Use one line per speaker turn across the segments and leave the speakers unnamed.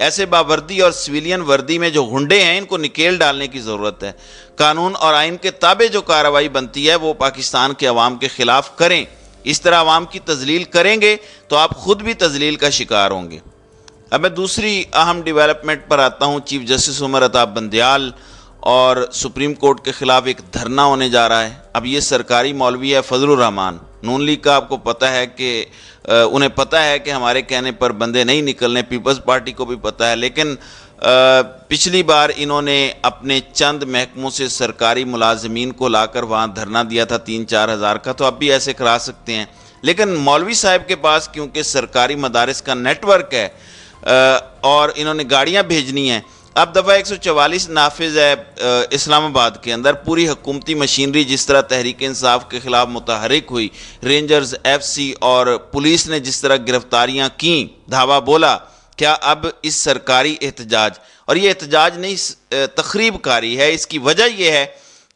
ایسے باوردی اور سویلین وردی میں جو گنڈے ہیں ان کو نکیل ڈالنے کی ضرورت ہے۔ قانون اور آئین کے تابع جو کارروائی بنتی ہے وہ پاکستان کے عوام کے خلاف کریں۔ اس طرح عوام کی تذلیل کریں گے تو آپ خود بھی تذلیل کا شکار ہوں گے۔ اب میں دوسری اہم ڈیولپمنٹ پر آتا ہوں۔ چیف جسٹس عمر عطا بندیال اور سپریم کورٹ کے خلاف ایک دھرنا ہونے جا رہا ہے۔ اب یہ سرکاری مولوی ہے فضل الرحمان، نون لیگ کا آپ کو پتہ ہے کہ انہیں پتہ ہے کہ ہمارے کہنے پر بندے نہیں نکلنے، پیپلز پارٹی کو بھی پتہ ہے، لیکن پچھلی بار انہوں نے اپنے چند محکموں سے سرکاری ملازمین کو لا کر وہاں دھرنا دیا تھا 3-4 ہزار کا، تو اب بھی ایسے کرا سکتے ہیں۔ لیکن مولوی صاحب کے پاس کیونکہ سرکاری مدارس کا نیٹ ورک ہے اور انہوں نے گاڑیاں بھیجنی ہیں، اب دفعہ 144 نافذ ہے اسلام آباد کے اندر۔ پوری حکومتی مشینری جس طرح تحریک انصاف کے خلاف متحرک ہوئی، رینجرز، ایف سی اور پولیس نے جس طرح گرفتاریاں کیں، دھاوا بولا، کیا اب اس سرکاری احتجاج، اور یہ احتجاج نہیں تخریب کاری ہے، اس کی وجہ یہ ہے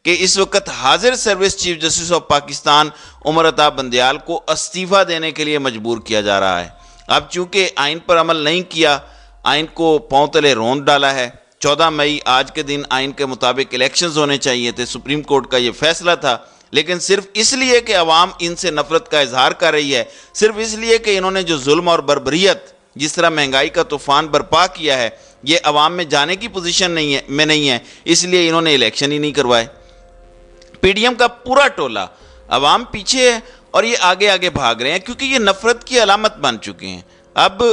کہ اس وقت حاضر service chief justice of Pakistan Umar Ata Bandial کو استعفیٰ دینے کے لیے مجبور کیا جا رہا ہے۔ اب چونکہ آئین پر عمل نہیں کیا، آئین کو پاؤں تلے روند ڈالا ہے۔ 14 مئی آج کے دن آئین کے مطابق الیکشنز ہونے چاہیے تھے، سپریم کورٹ کا یہ فیصلہ تھا، لیکن صرف اس لیے کہ عوام ان سے نفرت کا اظہار کر رہی ہے، صرف اس لیے کہ انہوں نے جو ظلم اور بربریت، جس طرح مہنگائی کا طوفان برپا کیا ہے، یہ عوام میں جانے کی پوزیشن نہیں ہے، اس لیے انہوں نے الیکشن ہی نہیں کروائے۔ پی ڈی ایم کا پورا ٹولہ، عوام پیچھے ہے اور یہ آگے آگے بھاگ رہے ہیں کیونکہ یہ نفرت کی علامت بن چکے ہیں۔ اب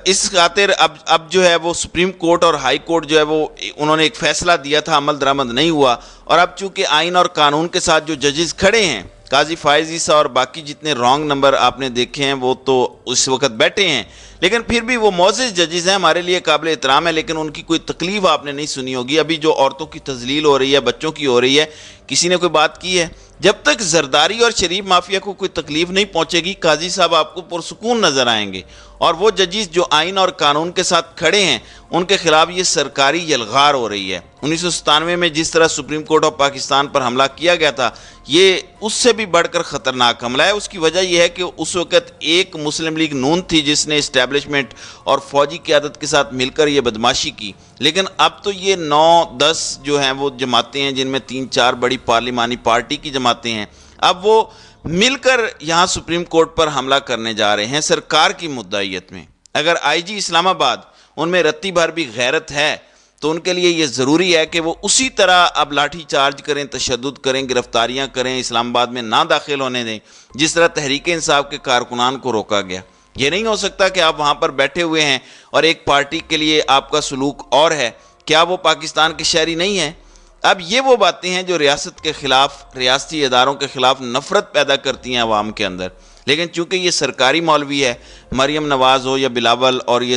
اس خاطر اب جو ہے وہ سپریم کورٹ اور ہائی کورٹ جو ہے وہ انہوں نے ایک فیصلہ دیا تھا، عمل درآمد نہیں ہوا، اور اب چونکہ آئین اور قانون کے ساتھ جو ججز کھڑے ہیں، قاضی فائز عیسیٰ اور باقی جتنے رانگ نمبر آپ نے دیکھے ہیں وہ تو اس وقت بیٹھے ہیں، لیکن پھر بھی وہ معزز ججز ہیں، ہمارے لیے قابل احترام ہے، لیکن ان کی کوئی تکلیف آپ نے نہیں سنی ہوگی۔ ابھی جو عورتوں کی تذلیل ہو رہی ہے، بچوں کی ہو رہی ہے، کسی نے کوئی بات کی ہے؟ جب تک زرداری اور شریف مافیا کو کوئی تکلیف نہیں پہنچے گی، قاضی صاحب آپ کو پرسکون نظر آئیں گے، اور وہ ججز جو آئین اور قانون کے ساتھ کھڑے ہیں ان کے خلاف یہ سرکاری یلغار ہو رہی ہے۔ 1997 میں جس طرح سپریم کورٹ آف پاکستان پر حملہ کیا گیا تھا، یہ اس سے بھی بڑھ کر خطرناک حملہ ہے۔ اس کی وجہ یہ ہے کہ اس وقت ایک مسلم لیگ نون تھی جس نے اسٹیبلشمنٹ اور فوجی قیادت کے ساتھ مل کر یہ بدماشی کی، لیکن اب تو یہ 9-10 جو ہیں وہ جماعتیں ہیں، جن میں 3-4 بڑی پارلیمانی پارٹی کی جماعتیں ہیں، اب وہ مل کر یہاں سپریم کورٹ پر حملہ کرنے جا رہے ہیں سرکار کی مدعیت میں۔ اگر آئی جی اسلام آباد ان میں رتی بھر بھی غیرت ہے تو ان کے لیے یہ ضروری ہے کہ وہ اسی طرح اب لاٹھی چارج کریں، تشدد کریں، گرفتاریاں کریں، اسلام آباد میں نہ داخل ہونے دیں، جس طرح تحریک انصاف کے کارکنان کو روکا گیا۔ یہ نہیں ہو سکتا کہ آپ وہاں پر بیٹھے ہوئے ہیں اور ایک پارٹی کے لیے آپ کا سلوک اور ہے، کیا وہ پاکستان کے شہری نہیں ہیں؟ اب یہ وہ باتیں ہیں جو ریاست کے خلاف، ریاستی اداروں کے خلاف نفرت پیدا کرتی ہیں عوام کے اندر، لیکن چونکہ یہ سرکاری مولوی ہے، مریم نواز ہو یا بلاول اور یہ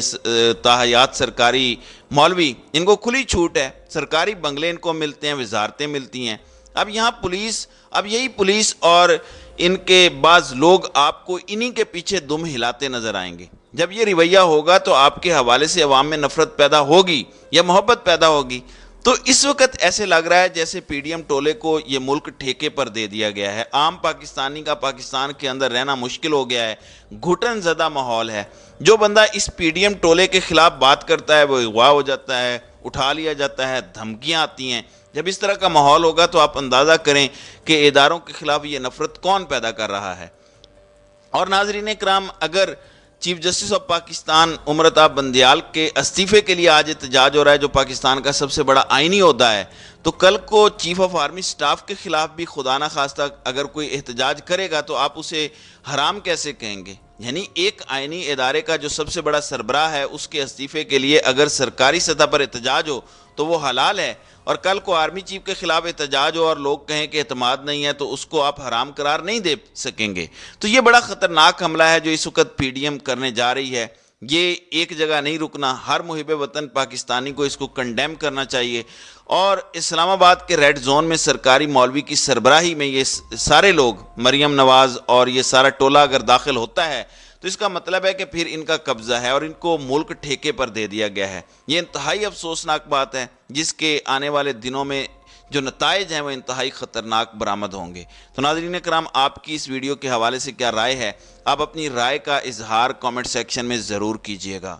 تاحیات سرکاری مولوی، ان کو کھلی چھوٹ ہے، سرکاری بنگلے ان کو ملتے ہیں، وزارتیں ملتی ہیں۔ اب یہاں پولیس، اب یہی پولیس اور ان کے بعض لوگ آپ کو انہی کے پیچھے دم ہلاتے نظر آئیں گے۔ جب یہ رویہ ہوگا تو آپ کے حوالے سے عوام میں نفرت پیدا ہوگی یا محبت پیدا ہوگی۔ تو اس وقت ایسے لگ رہا ہے جیسے پی ڈی ایم ٹولے کو یہ ملک ٹھیکے پر دے دیا گیا ہے، عام پاکستانی کا پاکستان کے اندر رہنا مشکل ہو گیا ہے، گھٹن زدہ ماحول ہے۔ جو بندہ اس پی ڈی ایم ٹولے کے خلاف بات کرتا ہے وہ اغوا ہو جاتا ہے، اٹھا لیا جاتا ہے، دھمکیاں آتی ہیں۔ جب اس طرح کا ماحول ہوگا تو آپ اندازہ کریں کہ اداروں کے خلاف یہ نفرت کون پیدا کر رہا ہے۔ اور ناظرین کرام، اگر chief justice of Pakistan Umar Ata Bandial کے استعفے کے لیے آج احتجاج ہو رہا ہے، جو پاکستان کا سب سے بڑا آئینی عہدہ ہے، تو کل کو چیف آف آرمی سٹاف کے خلاف بھی خدا نہ خواستہ اگر کوئی احتجاج کرے گا تو آپ اسے حرام کیسے کہیں گے؟ یعنی ایک آئینی ادارے کا جو سب سے بڑا سربراہ ہے، اس کے استعفے کے لیے اگر سرکاری سطح پر احتجاج ہو تو وہ حلال ہے، اور کل کو آرمی چیف کے خلاف احتجاج ہو اور لوگ کہیں کہ اعتماد نہیں ہے تو اس کو آپ حرام قرار نہیں دے سکیں گے۔ تو یہ بڑا خطرناک حملہ ہے جو اس وقت پی ڈی ایم کرنے جا رہی ہے۔ یہ ایک جگہ نہیں رکنا، ہر محب وطن پاکستانی کو اس کو کنڈیم کرنا چاہیے، اور اسلام آباد کے ریڈ زون میں سرکاری مولوی کی سربراہی میں یہ سارے لوگ، مریم نواز اور یہ سارا ٹولہ اگر داخل ہوتا ہے تو اس کا مطلب ہے کہ پھر ان کا قبضہ ہے اور ان کو ملک ٹھیکے پر دے دیا گیا ہے۔ یہ انتہائی افسوسناک بات ہے جس کے آنے والے دنوں میں جو نتائج ہیں وہ انتہائی خطرناک برآمد ہوں گے۔ تو ناظرین کرام، آپ کی اس ویڈیو کے حوالے سے کیا رائے ہے؟ آپ اپنی رائے کا اظہار کامنٹ سیکشن میں ضرور کیجیے گا۔